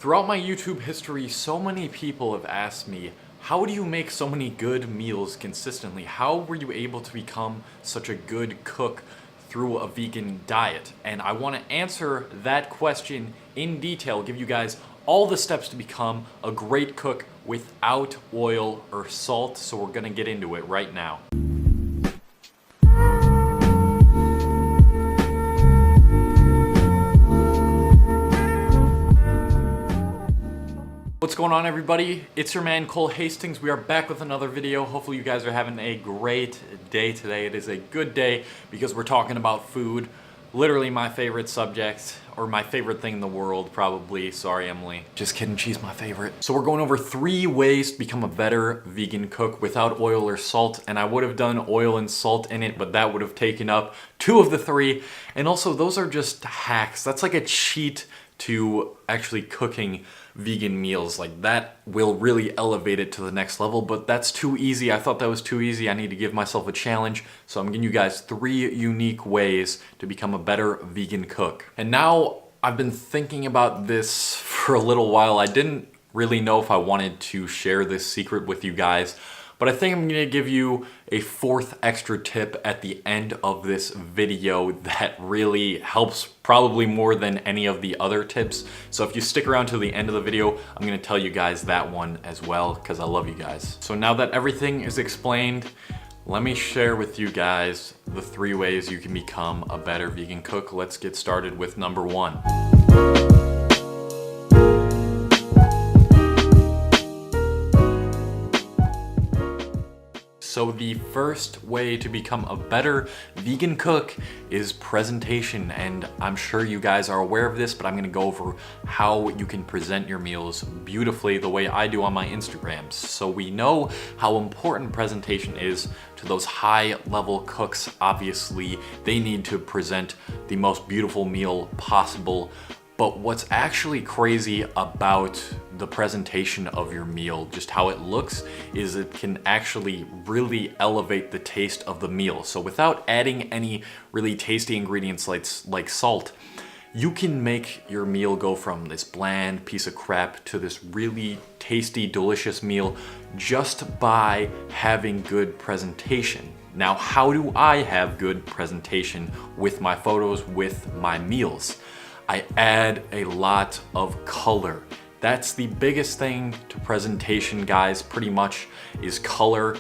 Throughout my YouTube history, so many people have asked me, how do you make so many good meals consistently? How were you able to become such a good cook through a vegan diet? And I want to answer that question in detail, give you guys all the steps to become a great cook without oil or salt. So we're going to get into it right now. What's going on, everybody? It's your man Cole Hastings. We are back with another video. Hopefully you guys are having a great day today. It is a good day because we're talking about food. Literally my favorite subject, or my favorite thing in the world, probably. Sorry, Emily. Just kidding, she's my favorite. So we're going over 3 ways to become a better vegan cook without oil or salt. And I would have done oil and salt in it, but that would have taken up 2 of the 3. And also, those are just hacks. That's like a cheat to actually cooking vegan meals. Like, that will really elevate it to the next level, but that's too easy. I thought that was too easy. I need to give myself a challenge. So I'm giving you guys 3 unique ways to become a better vegan cook. And now I've been thinking about this for a little while. I didn't really know if I wanted to share this secret with you guys, but I think I'm gonna give you a 4th extra tip at the end of this video that really helps probably more than any of the other tips. So if you stick around to the end of the video, I'm gonna tell you guys that one as well, because I love you guys. So now that everything is explained, let me share with you guys the 3 ways you can become a better vegan cook. Let's get started with number 1. So the first way to become a better vegan cook is presentation, and I'm sure you guys are aware of this, but I'm gonna go over how you can present your meals beautifully the way I do on my Instagrams. So we know how important presentation is to those high-level cooks. Obviously, they need to present the most beautiful meal possible. But what's actually crazy about the presentation of your meal, just how it looks, is it can actually really elevate the taste of the meal. So without adding any really tasty ingredients like salt, you can make your meal go from this bland piece of crap to this really tasty, delicious meal just by having good presentation. Now, how do I have good presentation with my photos, with my meals? I add a lot of color. That's the biggest thing to presentation, guys, pretty much, is color.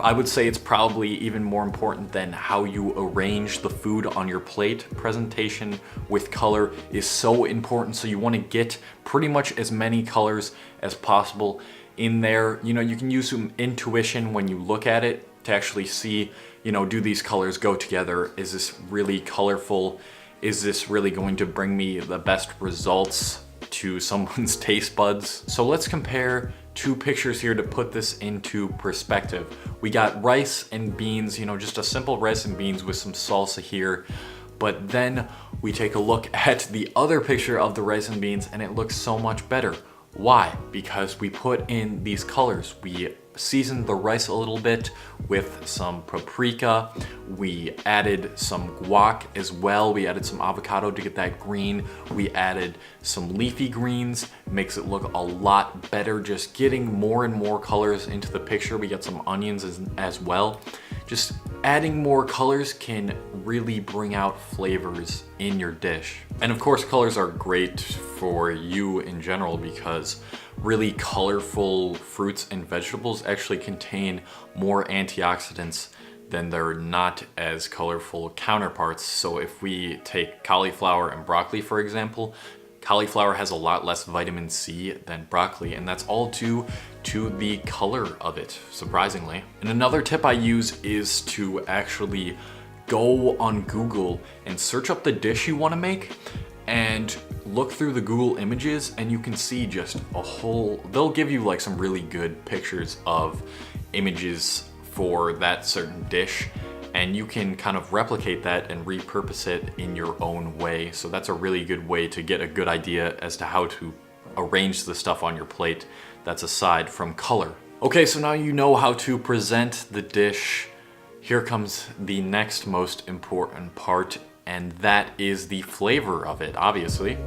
I would say it's probably even more important than how you arrange the food on your plate. Presentation with color is so important, so you want to get pretty much as many colors as possible in there. You know, you can use some intuition when you look at it to actually see, you know, do these colors go together? Is this really colorful? Is this really going to bring me the best results to someone's taste buds? So let's compare 2 pictures here to put this into perspective. We got rice and beans, you know, just a simple rice and beans with some salsa here. But then we take a look at the other picture of the rice and beans and it looks so much better. Why? Because we put in these colors. We seasoned the rice a little bit with some paprika. We added some guac as well. We added some avocado to get that green. We added some leafy greens. Makes it look a lot better. Just getting more and more colors into the picture. We got some onions as well. Just adding more colors can really bring out flavors in your dish. And of course, colors are great for you in general because really colorful fruits and vegetables actually contain more antioxidants than their not as colorful counterparts. So if we take cauliflower and broccoli, for example, cauliflower has a lot less vitamin C than broccoli, and that's all due to the color of it, surprisingly. And another tip I use is to actually go on Google and search up the dish you want to make and look through the Google images, and you can see just a whole, they'll give you like some really good pictures of images for that certain dish, and you can kind of replicate that and repurpose it in your own way. So that's a really good way to get a good idea as to how to arrange the stuff on your plate that's aside from color. Okay, so now you know how to present the dish. Here comes the next most important part, and that is the flavor of it, obviously.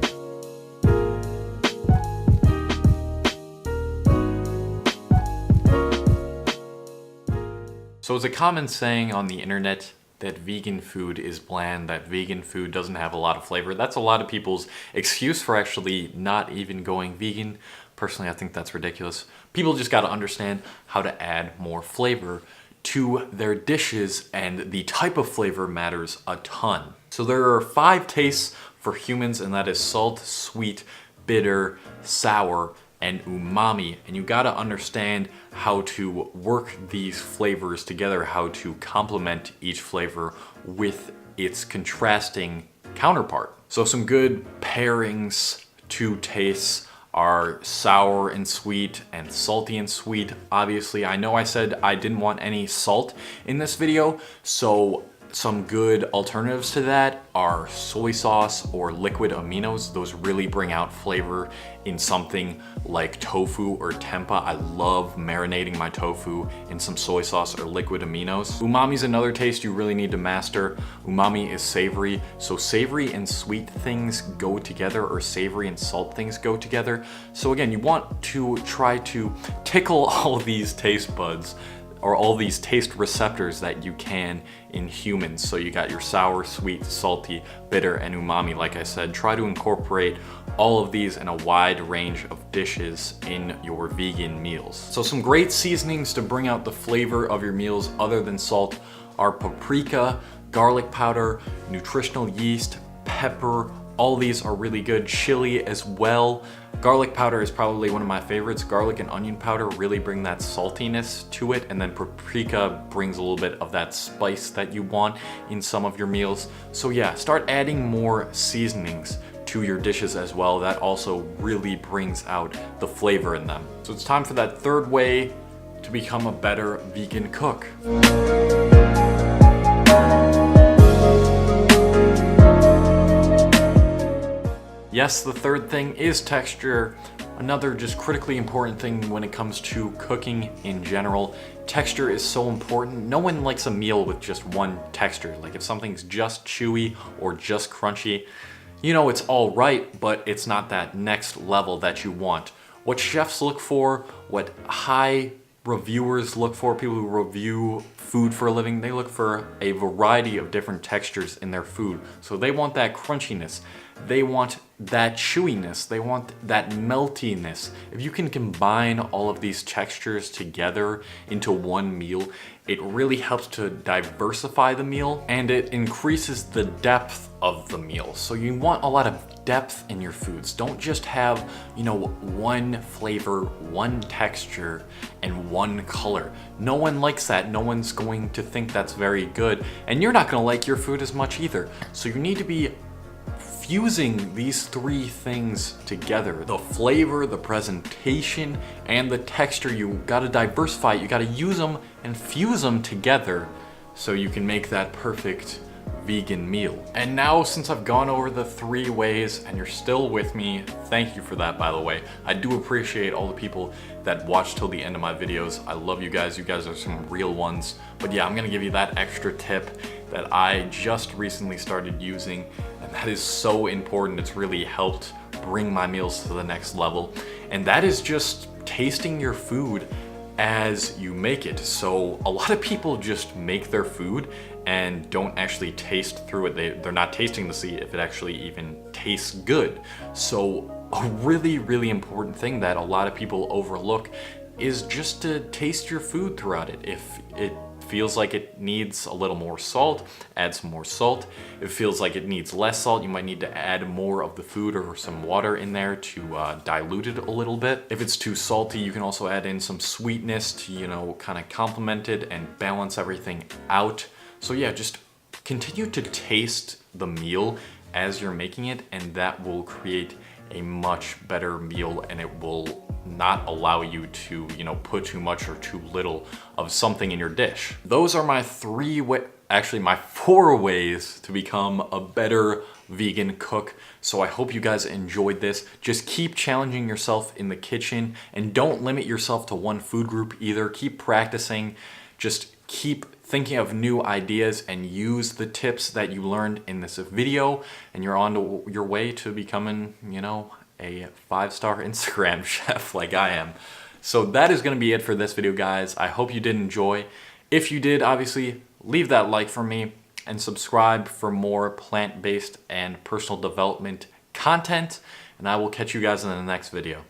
So it's a common saying on the internet that vegan food is bland, that vegan food doesn't have a lot of flavor. That's a lot of people's excuse for actually not even going vegan. Personally, I think that's ridiculous. People just got to understand how to add more flavor to their dishes, and the type of flavor matters a ton. So there are 5 tastes for humans, and that is salt, sweet, bitter, sour, and umami. And you gotta understand how to work these flavors together, how to complement each flavor with its contrasting counterpart. So some good pairings to tastes are sour and sweet and salty and sweet. Obviously, I know I said I didn't want any salt in this video, so some good alternatives to that are soy sauce or liquid aminos. Those really bring out flavor in something like tofu or tempeh. I love marinating my tofu in some soy sauce or liquid aminos. Umami is another taste you really need to master. Umami is savory, so savory and sweet things go together, or savory and salt things go together. So again, you want to try to tickle all of these taste buds, or all these taste receptors that you can in humans. So you got your sour, sweet, salty, bitter, and umami. Like I said, try to incorporate all of these in a wide range of dishes in your vegan meals. So some great seasonings to bring out the flavor of your meals other than salt are paprika, garlic powder, nutritional yeast, pepper. All these are really good. Chili as well. Garlic powder is probably one of my favorites. Garlic and onion powder really bring that saltiness to it, and then paprika brings a little bit of that spice that you want in some of your meals. So yeah, start adding more seasonings to your dishes as well. That also really brings out the flavor in them. So it's time for that third way to become a better vegan cook. Yes, the third thing is texture. Another just critically important thing when it comes to cooking in general. Texture is so important. No one likes a meal with just one texture. Like if something's just chewy or just crunchy, you know it's all right, but it's not that next level that you want. What chefs look for, what high reviewers look for, people who review food for a living, they look for a variety of different textures in their food. So they want that crunchiness, they want that chewiness, they want that meltiness. If you can combine all of these textures together into one meal, it really helps to diversify the meal, and it increases the depth of the meal. So you want a lot of depth in your foods. Don't just have, you know, one flavor, one texture, and one color. No one likes that. No one's going to think that's very good, and you're not gonna like your food as much either. So you need to be fusing these 3 things together. The flavor, the presentation, and the texture. You gotta diversify it. You gotta use them and fuse them together so you can make that perfect vegan meal. And now, since I've gone over the 3 ways and you're still with me, thank you for that, by the way. I do appreciate all the people that watch till the end of my videos. I love you guys. You guys are some real ones. But yeah, I'm gonna give you that extra tip that I just recently started using, and that is so important. It's really helped bring my meals to the next level, and that is just tasting your food as you make it. So a lot of people just make their food and don't actually taste through it. They're not tasting to see if it actually even tastes good. So a really, really important thing that a lot of people overlook is just to taste your food throughout it. If it feels like it needs a little more salt, add some more salt. If it feels like it needs less salt, you might need to add more of the food or some water in there to dilute it a little bit. If it's too salty, you can also add in some sweetness to, you know, kind of complement it and balance everything out. So yeah, just continue to taste the meal as you're making it, and that will create a much better meal, and it will not allow you to, you know, put too much or too little of something in your dish. Those are my 4 ways to become a better vegan cook. So I hope you guys enjoyed this. Just keep challenging yourself in the kitchen, and don't limit yourself to one food group either. Keep practicing. Just keep thinking of new ideas and use the tips that you learned in this video, and you're on your way to becoming, you know, a 5-star Instagram chef like I am. So that is going to be it for this video, guys. I hope you did enjoy, If you did, obviously, leave that like for me and subscribe for more plant-based and personal development content. And I will catch you guys in the next video.